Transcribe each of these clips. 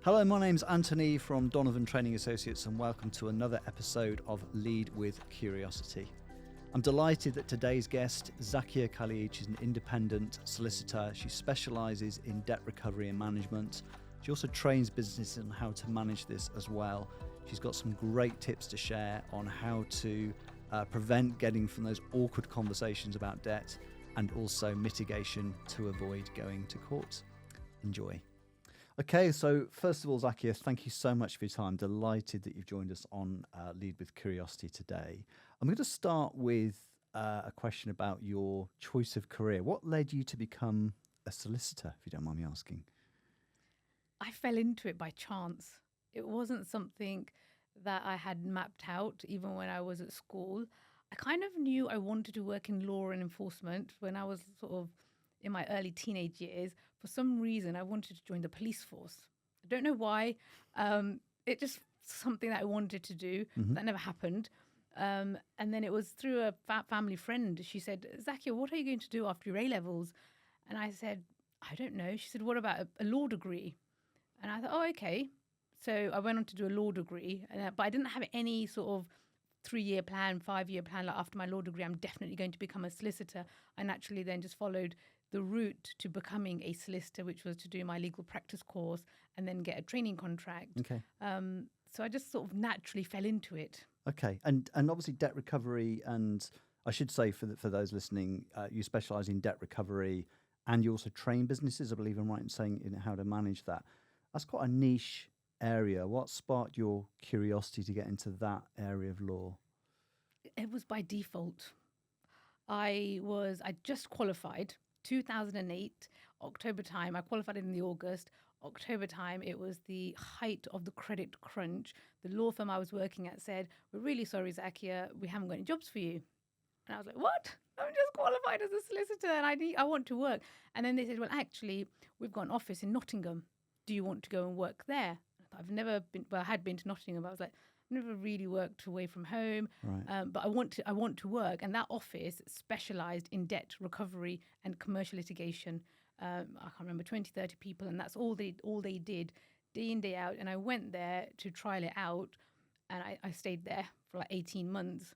Hello, my name's Anthony from Donovan Training Associates, and welcome to another episode of Lead with Curiosity. I'm delighted that today's guest, Zakia Khalid, she's an independent solicitor. She specialises in debt recovery and management. She also trains businesses on how to manage this as well. She's got some great tips to share on how to prevent getting from those awkward conversations about debt, and also mitigation to avoid going to court. Enjoy. Okay, so first of all, Zakia, thank you so much for your time. Delighted that you've joined us on Lead with Curiosity today. I'm going to start with a question about your choice of career. What led you to become a solicitor, if you don't mind me asking? I fell into it by chance. It wasn't something that I had mapped out even when I was at school. I kind of knew I wanted to work in law and enforcement when I was sort of in my early teenage years. For some reason, I wanted to join the police force. I don't know why. It just something that I wanted to do. That never happened. And then it was through a family friend. She said, Zakia, what are you going to do after your A-levels? And I said, I don't know. She said, what about a law degree? And I thought, oh, okay. So I went on to do a law degree, but I didn't have any sort of 3-year plan, 5-year plan. Like after my law degree, I'm definitely going to become a solicitor. I naturally then just followed the route to becoming a solicitor, which was to do my legal practice course and then get a training contract. Okay. So I just sort of naturally fell into it. Okay, and obviously debt recovery, and I should say for those listening, you specialise in debt recovery, and you also train businesses. I believe I'm right in saying in how to manage that. That's quite a niche area. What sparked your curiosity to get into that area of law? It was by default. I just qualified 2008 October time. I qualified in the August. October time, it was the height of the credit crunch. The law firm I was working at said, we're really sorry, Zakia, we haven't got any jobs for you. And I was like, what? I'm just qualified as a solicitor and I want to work. And then they said, well, actually, we've got an office in Nottingham. Do you want to go and work there? I've never been, well, I had been to Nottingham, but I was like, I've never really worked away from home. Right. But I want to work. And that office specialized in debt recovery and commercial litigation. I can't remember, 20, 30 people. And that's all they did day in, day out. And I went there to trial it out. And I stayed there for like 18 months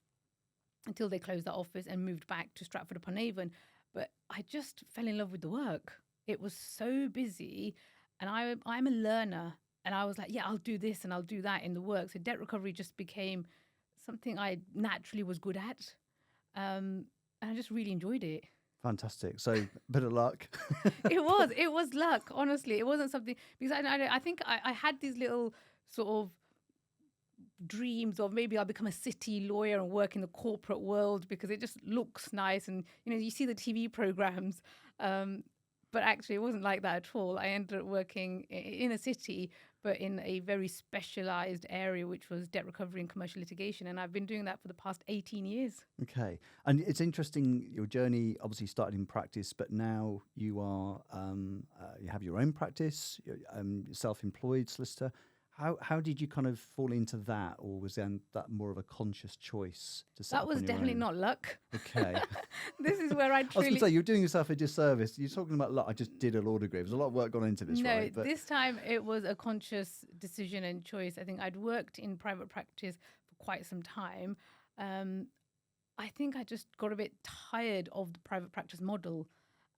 until they closed that office and moved back to Stratford-upon-Avon. But I just fell in love with the work. It was so busy. And I'm a learner. And I was like, yeah, I'll do this and I'll do that in the work. So debt recovery just became something I naturally was good at. And I just really enjoyed it. Fantastic. So a bit of luck. It was luck, honestly. It wasn't something, because I think I had these little sort of dreams of maybe I'll become a city lawyer and work in the corporate world because it just looks nice. And, you see the TV programs. But actually, it wasn't like that at all. I ended up working in a city, but in a very specialised area, which was debt recovery and commercial litigation. And I've been doing that for the past 18 years. Okay. And it's interesting, your journey obviously started in practice, but now you are, you have your own practice, you're self-employed solicitor. How did you kind of fall into that, or was then that more of a conscious choice to set That up was on your definitely own? not luck. Okay. This is where I I was going truly... to say, you're doing yourself a disservice. You're talking about luck. I just did a law degree. There's a lot of work gone into this, No, right? this time it was a conscious decision and choice. I think I'd worked in private practice for quite some time. I think I just got a bit tired of the private practice model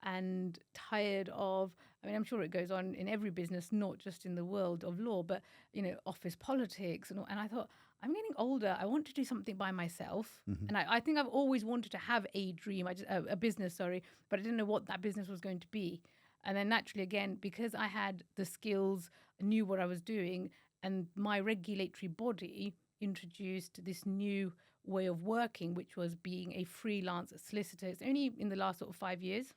and tired of, I'm sure it goes on in every business, not just in the world of law, but, office politics. And I thought, I'm getting older. I want to do something by myself. Mm-hmm. And I think I've always wanted to have a dream, a business, but I didn't know what that business was going to be. And then naturally, again, because I had the skills, knew what I was doing, and my regulatory body introduced this new way of working, which was being a freelance solicitor. It's only in the last sort of 5 years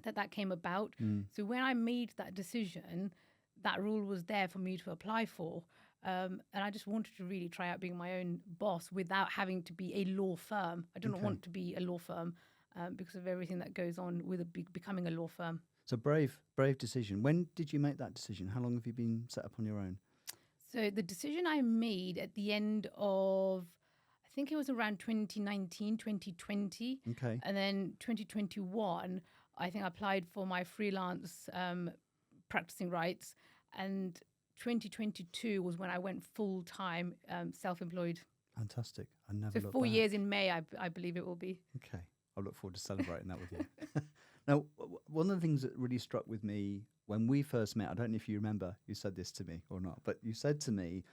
that came about. So when I made that decision, that rule was there for me to apply for. And I just wanted to really try out being my own boss without having to be a law firm. I didn't want to be a law firm because of everything that goes on with becoming a law firm. So brave decision. When did you make that decision? How long have you been set up on your own? So the decision I made at the end of, I think it was around 2019, 2020. Okay. And then 2021, I think I applied for my freelance practicing rights. And 2022 was when I went full time self-employed. Fantastic. I never So looked 4 back. years in May, I believe it will be. Okay. I look forward to celebrating that with you. Now, one of the things that really struck with me when we first met, I don't know if you remember, you said this to me or not, but you said to me,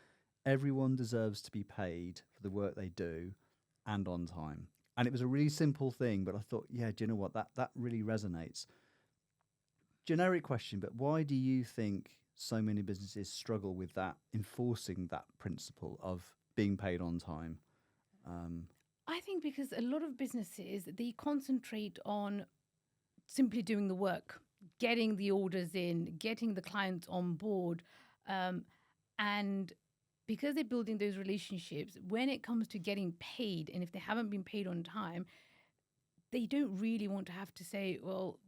everyone deserves to be paid for the work they do and on time. And it was a really simple thing, but I thought, yeah, do you know what? That really resonates. Generic question, but why do you think so many businesses struggle with that, enforcing that principle of being paid on time? I think because a lot of businesses, they concentrate on simply doing the work, getting the orders in, getting the clients on board. And because they're building those relationships, when it comes to getting paid, and if they haven't been paid on time, they don't really want to have to say, well,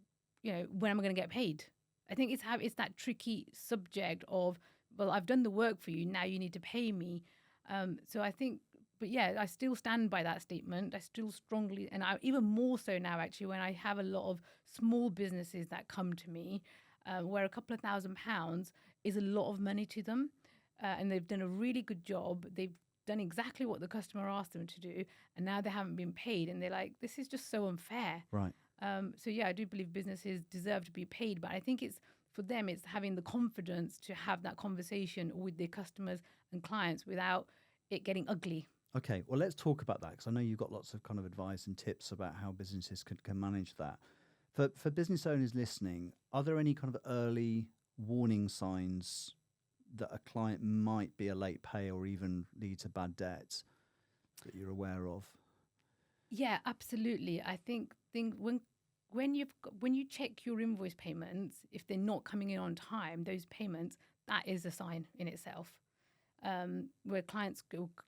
when am I going to get paid? I think it's that tricky subject of, well, I've done the work for you, now you need to pay me. So I think, but yeah, I still stand by that statement. I still strongly, and even more so now, actually, when I have a lot of small businesses that come to me, where a couple of £1,000 is a lot of money to them, and they've done a really good job. They've done exactly what the customer asked them to do, and now they haven't been paid, and they're like, this is just so unfair. Right. So yeah, I do believe businesses deserve to be paid, but I think for them, it's having the confidence to have that conversation with their customers and clients without it getting ugly. Okay, well, let's talk about that because I know you've got lots of kind of advice and tips about how businesses can manage that. For business owners listening, are there any kind of early warning signs that a client might be a late pay or even lead to bad debt that you're aware of? Yeah, absolutely. I think when you check your invoice payments, if they're not coming in on time, those payments, that is a sign in itself. Where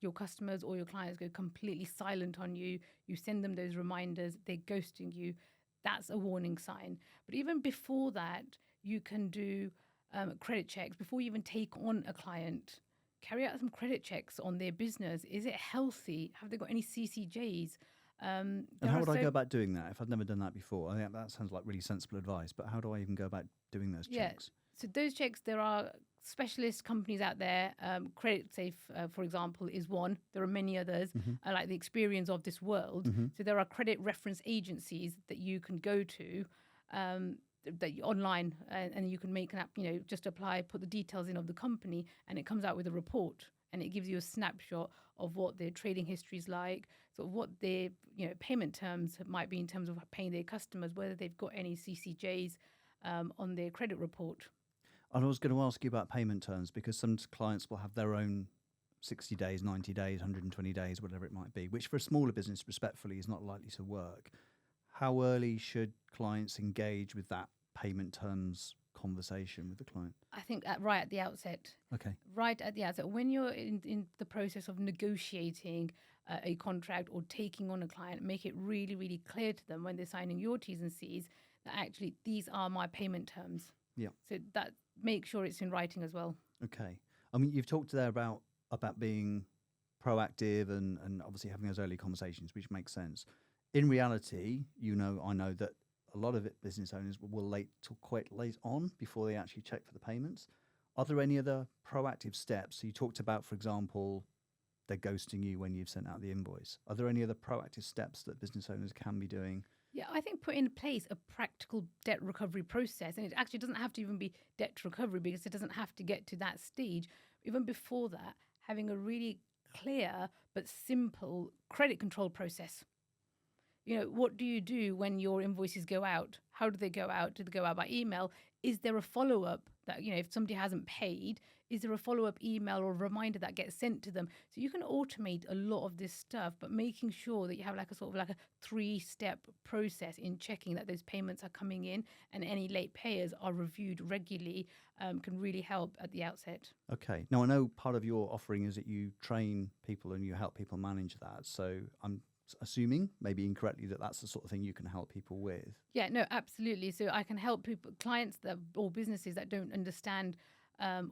your customers or your clients go completely silent on you, you send them those reminders, they're ghosting you, that's a warning sign. But even before that, you can do credit checks. Before you even take on a client, carry out some credit checks on their business. Is it healthy? Have they got any CCJs? And how would I go about doing that if I've never done that before? I think that sounds like really sensible advice, but how do I even go about doing those checks? So those checks, there are specialist companies out there. Credit Safe, for example, is one. There are many others, like the Experience of this world. So there are credit reference agencies that you can go to online, and you can make an app, just apply, put the details in of the company, and it comes out with a report. And it gives you a snapshot of what their trading history is like, sort of what their payment terms might be in terms of paying their customers, whether they've got any CCJs on their credit report. And I was going to ask you about payment terms because some clients will have their own 60 days, 90 days, 120 days, whatever it might be, which for a smaller business, respectfully, is not likely to work. How early should clients engage with that payment terms conversation with the client? I think right at the outset. Okay. Right at the outset, when you're in the process of negotiating a contract or taking on a client, make it really, really clear to them when they're signing your T's and C's that actually these are my payment terms. Yeah. So that make sure it's in writing as well. Okay. I mean, you've talked there about being proactive and obviously having those early conversations, which makes sense. In reality, I know that a lot of business owners will wait till quite late on before they actually check for the payments. Are there any other proactive steps? So you talked about, for example, they're ghosting you when you've sent out the invoice. Are there any other proactive steps that business owners can be doing? Yeah, I think put in place a practical debt recovery process. And it actually doesn't have to even be debt recovery because it doesn't have to get to that stage. Even before that, having a really clear but simple credit control process. What do you do when your invoices go out? How do they go out? Do they go out by email? Is there a follow-up that, if somebody hasn't paid, is there a follow-up email or reminder that gets sent to them? So you can automate a lot of this stuff, but making sure that you have like a 3-step process in checking that those payments are coming in and any late payers are reviewed regularly can really help at the outset. Okay. Now, I know part of your offering is that you train people and you help people manage that. So I'm assuming, maybe incorrectly, that that's the sort of thing you can help people with. Yeah, no, absolutely. So I can help clients or businesses that don't understand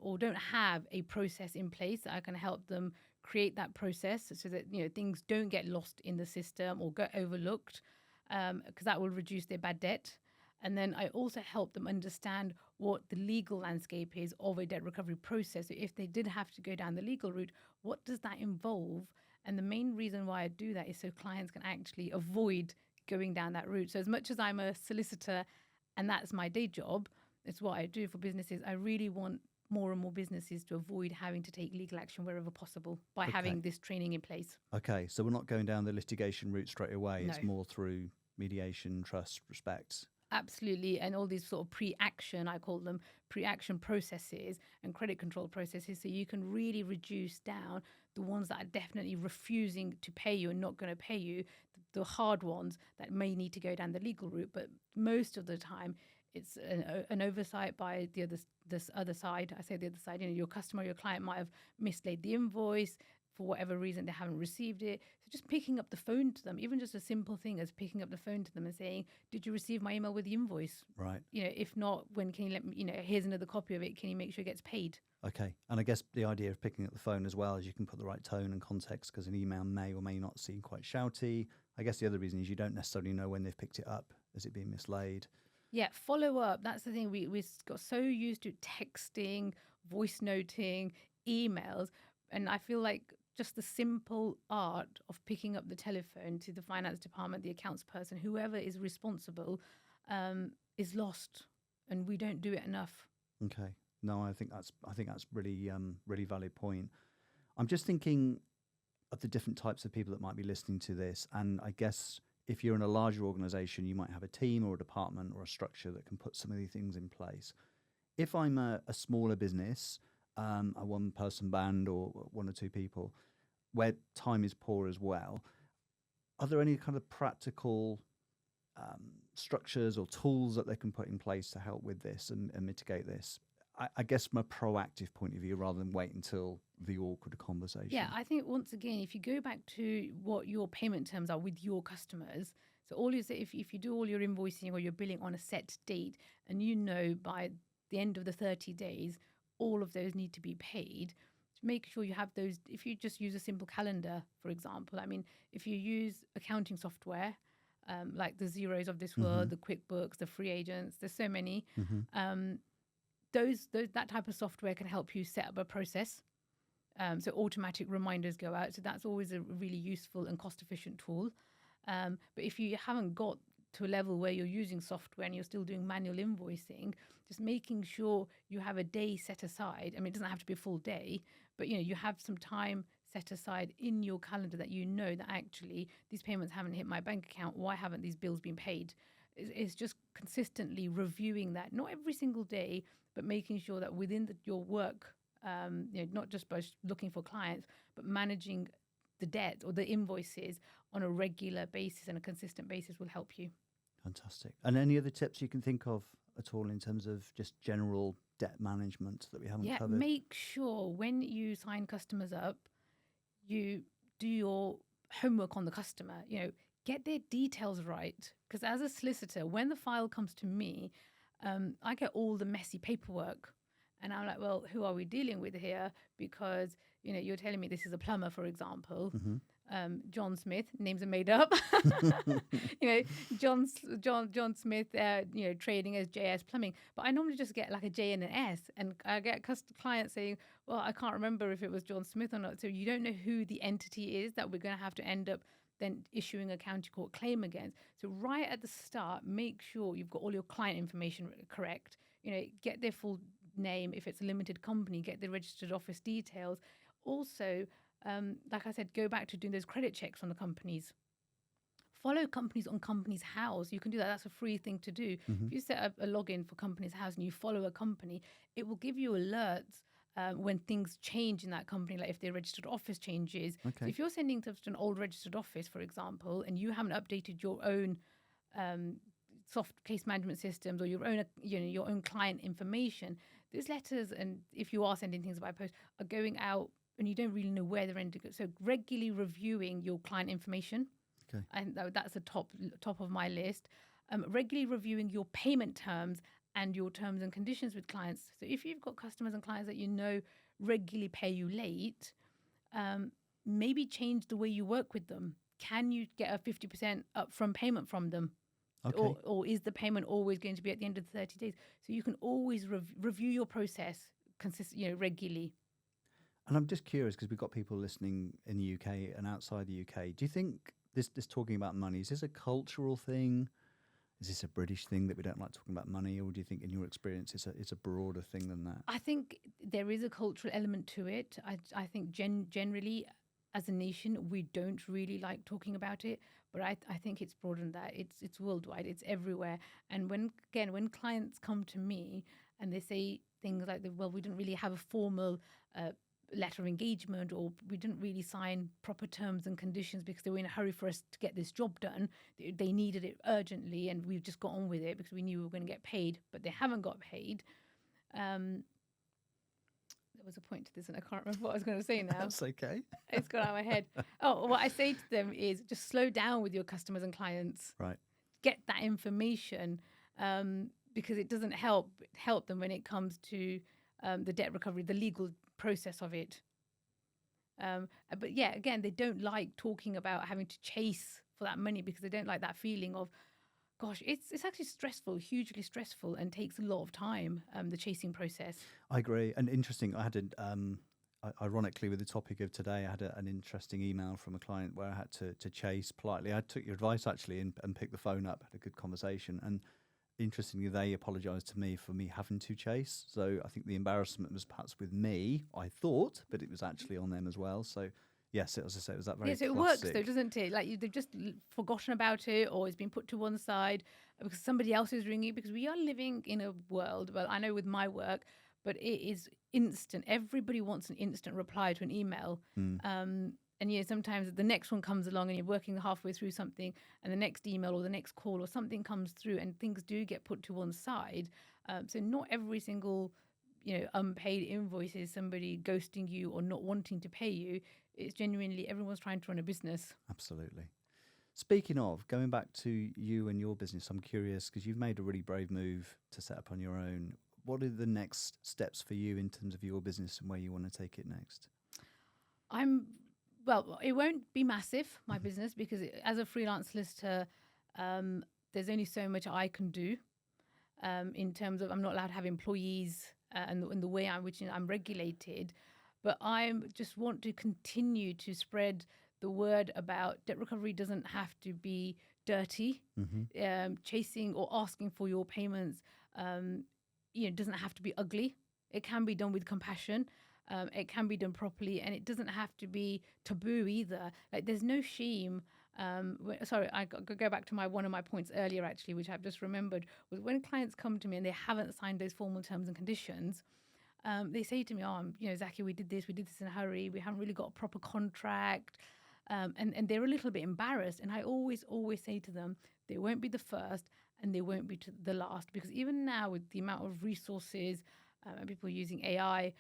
or don't have a process in place. I can help them create that process so that things don't get lost in the system or get overlooked, because that will reduce their bad debt. And then I also help them understand what the legal landscape is of a debt recovery process. So if they did have to go down the legal route, what does that involve? And the main reason why I do that is so clients can actually avoid going down that route. So as much as I'm a solicitor and that's my day job, it's what I do for businesses, I really want more and more businesses to avoid having to take legal action wherever possible by having this training in place. Okay, so we're not going down the litigation route straight away. No. It's more through mediation, trust, respect. Absolutely. And all these sort of pre-action, I call them pre-action processes and credit control processes. So you can really reduce down the ones that are definitely refusing to pay you and not going to pay you, the hard ones that may need to go down the legal route. But most of the time, it's an oversight by this other side. I say the other side, your customer, your client might have mislaid the invoice. For whatever reason, they haven't received it. So just picking up the phone to them, even just a simple thing as picking up the phone to them and saying, did you receive my email with the invoice? Right. If not, when can you let me, here's another copy of it. Can you make sure it gets paid? Okay. And I guess the idea of picking up the phone as well is you can put the right tone and context, because an email may or may not seem quite shouty. I guess the other reason is you don't necessarily know when they've picked it up. Is it being mislaid? Yeah, follow up. That's the thing. We got so used to texting, voice noting, emails. And I feel like just the simple art of picking up the telephone to the finance department, the accounts person, whoever is responsible, is lost, and we don't do it enough. Okay. No, I think that's really really valid point. I'm just thinking of the different types of people that might be listening to this, and I guess if you're in a larger organization, you might have a team or a department or a structure that can put some of these things in place. If I'm a smaller business, a one-person band or one or two people, where time is poor as well, are there any kind of practical structures or tools that they can put in place to help with this and mitigate this? I guess from a proactive point of view, rather than wait until the awkward conversation. Yeah, I think once again, if you go back to what your payment terms are with your customers, so all you say, if you do all your invoicing or your billing on a set date, and by the end of the 30 days, all of those need to be paid, make sure you have those. If you just use a simple calendar, for example, I mean, if you use accounting software, like the Zeros of this world, the QuickBooks, the Free Agents, there's so many. That type of software can help you set up a process. So automatic reminders go out. So that's always a really useful and cost-efficient tool. But if you haven't got to a level where you're using software and you're still doing manual invoicing, just making sure you have a day set aside. I mean, it doesn't have to be a full day, but you have some time set aside in your calendar that that actually these payments haven't hit my bank account. Why haven't these bills been paid? It's just consistently reviewing that, not every single day, but making sure that within your work, not just by looking for clients, but managing the debt or the invoices on a regular basis and a consistent basis will help you. Fantastic. And any other tips you can think of at all in terms of just general debt management that we haven't covered? Yeah, make sure when you sign customers up, you do your homework on the customer. Get their details right. Because as a solicitor, when the file comes to me, I get all the messy paperwork. And I'm like, well, who are we dealing with here? Because, you're telling me this is a plumber, for example. John Smith, names are made up. John Smith, trading as JS Plumbing. But I normally just get like a J and an S. And I get clients saying, well, I can't remember if it was John Smith or not. So you don't know who the entity is that we're going to have to end up then issuing a county court claim against. So right at the start, make sure you've got all your client information correct. Get their full name. If it's a limited company, get the registered office details. Also, like I said, go back to doing those credit checks on the companies. Follow companies on Companies House. You can do that. That's a free thing to do. If you set up a login for Companies House and you follow a company, it will give you alerts when things change in that company, like if their registered office changes. Okay. So if you're sending stuff to an old registered office, for example, and you haven't updated your own soft case management systems or your own client information, those letters, and if you are sending things by post, are going out and you don't really know where they're ending. So regularly reviewing your client information. Okay. And that's the top of my list. Regularly reviewing your payment terms and your terms and conditions with clients. So if you've got customers and clients that regularly pay you late, maybe change the way you work with them. Can you get a 50% upfront payment from them? Okay. or is the payment always going to be at the end of the 30 days? So you can always review your process regularly. And I'm just curious because we've got people listening in the UK and outside the UK. Do you think this talking about money, is this a cultural thing? Is this a British thing that we don't like talking about money, or do you think, in your experience, it's a broader thing than that? I think there is a cultural element to it. I think generally, as a nation, we don't really like talking about it. But I think it's broader than that. It's worldwide. It's everywhere. And when clients come to me and they say things like, well, we didn't really have a formal letter of engagement, or we didn't really sign proper terms and conditions because they were in a hurry for us to get this job done. They needed it urgently, and we've just got on with it because we knew we were going to get paid, but they haven't got paid. There was a point to this and I can't remember what I was going to say now. That's okay. It's gone out of my head. Oh, what I say to them is just slow down with your customers and clients. Right. Get that information, because it doesn't help them when it comes to the debt recovery, the legal process of it. But yeah, again, they don't like talking about having to chase for that money because they don't like that feeling of, gosh, it's actually stressful, hugely stressful, and takes a lot of time, the chasing process. I agree. And interesting, I had ironically, with the topic of today, I had an interesting email from a client where I had to chase politely. I took your advice actually and picked the phone up, had a good conversation. And interestingly, they apologised to me for me having to chase. So I think the embarrassment was perhaps with me, I thought, but it was actually on them as well. So yes, as I say, it was that very so it classic. works though, doesn't it? Like they've just forgotten about it, or it's been put to one side because somebody else is ringing. Because we are living in a world, well, I know with my work, but it is instant. Everybody wants an instant reply to an email. And sometimes the next one comes along and you're working halfway through something, and the next email or the next call or something comes through, and things do get put to one side. So not every single unpaid invoice is somebody ghosting you or not wanting to pay you. It's genuinely everyone's trying to run a business. Absolutely. Speaking of, going back to you and your business, I'm curious because you've made a really brave move to set up on your own. What are the next steps for you in terms of your business and where you want to take it next? Well, it won't be massive, my business, because as a freelance solicitor, there's only so much I can do in terms of I'm not allowed to have employees and the way I'm regulated. But I just want to continue to spread the word about debt recovery doesn't have to be dirty. Chasing or asking for your payments, doesn't have to be ugly. It can be done with compassion. It can be done properly, and it doesn't have to be taboo either. Like there's no shame. I go back to one of my points earlier, actually, which I've just remembered, was when clients come to me and they haven't signed those formal terms and conditions. They say to me, Zakia, we did this in a hurry. We haven't really got a proper contract. And they're a little bit embarrassed. And I always say to them, they won't be the first and they won't be the last. Because even now with the amount of resources and people using AI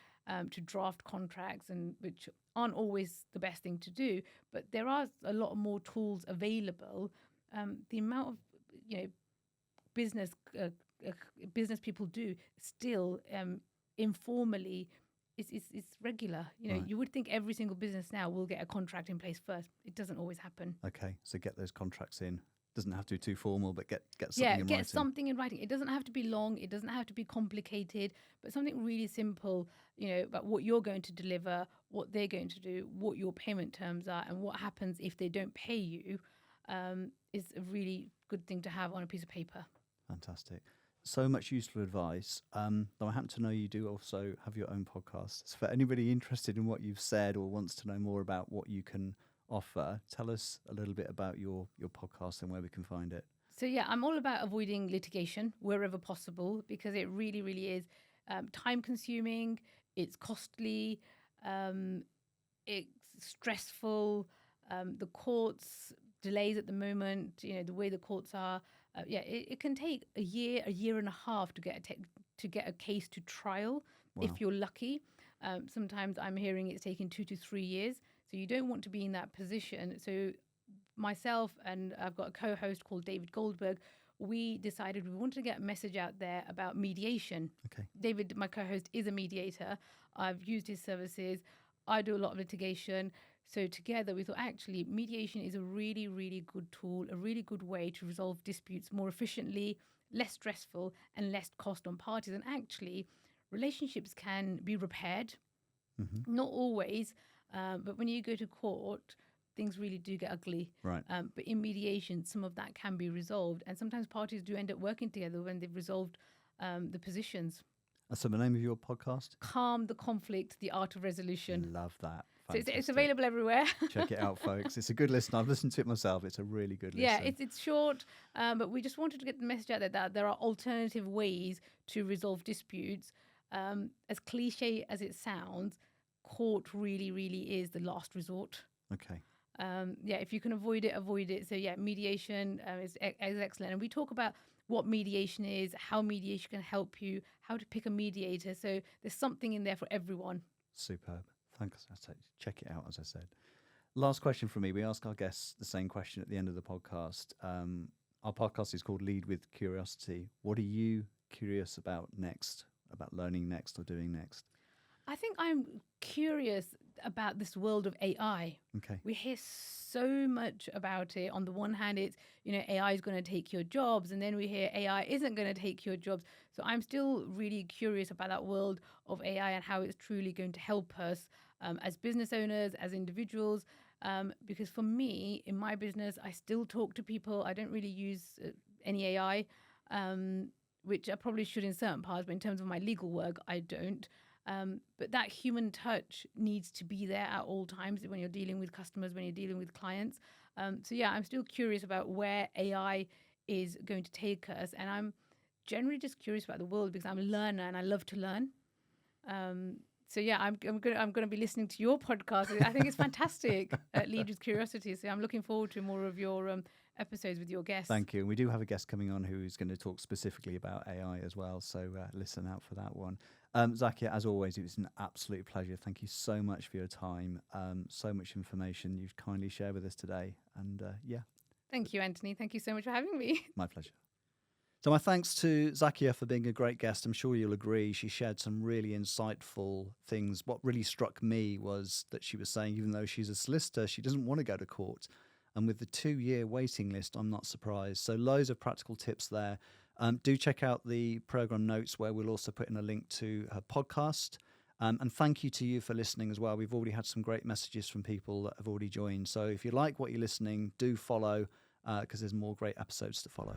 to draft contracts, and which aren't always the best thing to do, but there are a lot more tools available. The amount of business people do still informally is regular. Right. You would think every single business now will get a contract in place first. It doesn't always happen. Okay, so get those contracts in. Doesn't have to be too formal, but get something in writing. Get something in writing. It doesn't have to be long. It doesn't have to be complicated, but something really simple, about what you're going to deliver, what they're going to do, what your payment terms are, and what happens if they don't pay you, is a really good thing to have on a piece of paper. Fantastic. So much useful advice. Though I happen to know you do also have your own podcast. So for anybody interested in what you've said or wants to know more about what you can offer, tell us a little bit about your podcast and where we can find it. So I'm all about avoiding litigation wherever possible, because it really, really is time consuming, it's costly, it's stressful, the courts delays at the moment, the way the courts are, it can take a year and a half to get a case to trial. Wow. If you're lucky. Sometimes I'm hearing it's taking 2 to 3 years. So you don't want to be in that position. So myself and I've got a co-host called David Goldberg, we decided we wanted to get a message out there about mediation. Okay. David, my co-host, is a mediator. I've used his services. I do a lot of litigation. So together we thought actually mediation is a really, really good tool, a really good way to resolve disputes more efficiently, less stressful, and less cost on parties. And actually, relationships can be repaired, not always, but when you go to court, things really do get ugly. Right. But in mediation, some of that can be resolved. And sometimes parties do end up working together when they've resolved the positions. So the name of your podcast? Calm the Conflict, the Art of Resolution. Love that. So it's Fantastic. available everywhere. Check it out, folks. It's a good listen. I've listened to it myself. It's a really good listen. Yeah, it's short, but we just wanted to get the message out there that there are alternative ways to resolve disputes. As cliche as it sounds, court really, really is the last resort. Okay. If you can avoid it, avoid it. So mediation is excellent. And we talk about what mediation is, how mediation can help you, how to pick a mediator. So there's something in there for everyone. Superb. Thanks. Check it out, as I said. Last question from me. We ask our guests the same question at the end of the podcast. Our podcast is called Lead with Curiosity. What are you curious about next, about learning next or doing next? I think I'm curious about this world of AI. Okay. We hear so much about it. On the one hand, it's, AI is going to take your jobs. And then we hear AI isn't going to take your jobs. So I'm still really curious about that world of AI and how it's truly going to help us as business owners, as individuals. Because for me, in my business, I still talk to people. I don't really use any AI, which I probably should in certain parts. But in terms of my legal work, I don't. But that human touch needs to be there at all times when you're dealing with customers, when you're dealing with clients. I'm still curious about where AI is going to take us. And I'm generally just curious about the world because I'm a learner and I love to learn. I'm going to be listening to your podcast. I think it's fantastic, Lead with Curiosity. So I'm looking forward to more of your episodes with your guests. Thank you. And we do have a guest coming on who's going to talk specifically about AI as well. So listen out for that one. Zakia, as always, it was an absolute pleasure. Thank you so much for your time. So much information you've kindly shared with us today. And Thank you, Anthony. Thank you so much for having me. My pleasure. So my thanks to Zakia for being a great guest. I'm sure you'll agree. She shared some really insightful things. What really struck me was that she was saying, even though she's a solicitor, she doesn't want to go to court. And with the 2-year waiting list, I'm not surprised. So loads of practical tips there. Do check out the program notes where we'll also put in a link to her podcast. And thank you to you for listening as well. We've already had some great messages from people that have already joined. So if you like what you're listening, do follow because there's more great episodes to follow.